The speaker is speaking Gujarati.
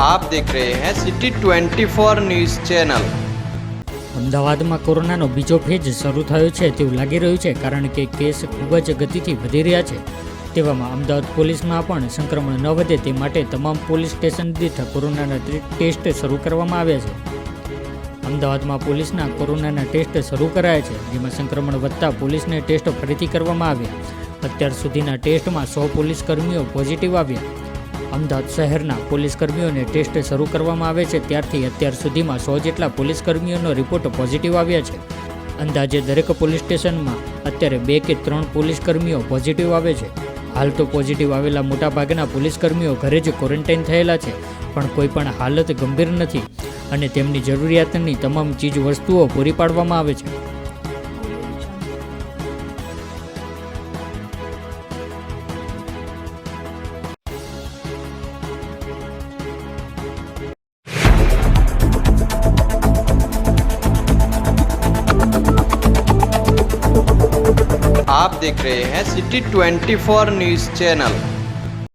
आप देख रहे हैं सिटी 24 न्यूज़ चैनल। અમદાવાદમાં કોરોનાનો બીજો ફેજ શરૂ થયો છે તેવું લાગી રહ્યું છે, કારણ કે કેસ ખૂબ જ ગતિથી વધી રહ્યા છે। તેવામાં અમદાવાદ પોલીસમાં પણ સંક્રમણ ન વધે તે માટે તમામ પોલીસ સ્ટેશન દીઠ કોરોનાના ટેસ્ટ શરૂ કરવામાં આવ્યા છે। અમદાવાદમાં પોલીસના કોરોનાના ટેસ્ટ શરૂ કરાયા છે, જેમાં સંક્રમણ વધતા પોલીસને ટેસ્ટ ફરીથી કરવામાં આવ્યા। અત્યાર સુધીના ટેસ્ટમાં 100 પોલીસ કર્મીઓ પોઝિટિવ આવ્યા। અમદાવાદ શહેરના પોલીસ કર્મીઓને ટેસ્ટ શરૂ કરવામાં આવે છે ત્યારથી અત્યાર સુધીમાં 100 જેટલા પોલીસ કર્મીઓનો રિપોર્ટ પોઝિટિવ આવ્યા છે। અંદાજે દરેક પોલીસ સ્ટેશનમાં અત્યારે 2 કે 3 પોલીસ કર્મીઓ પોઝિટિવ આવે છે। હાલ તો પોઝિટિવ આવેલા મોટાભાગના પોલીસ કર્મીઓ ઘરે જ ક્વોરન્ટાઇન થયેલા છે, પણ કોઈ પણ હાલત ગંભીર નથી અને તેમની જરૂરિયાતની તમામ ચીજ વસ્તુઓ પૂરી પાડવામાં આવે છે। आप देख रहे हैं सिटी 24 न्यूज़ चैनल।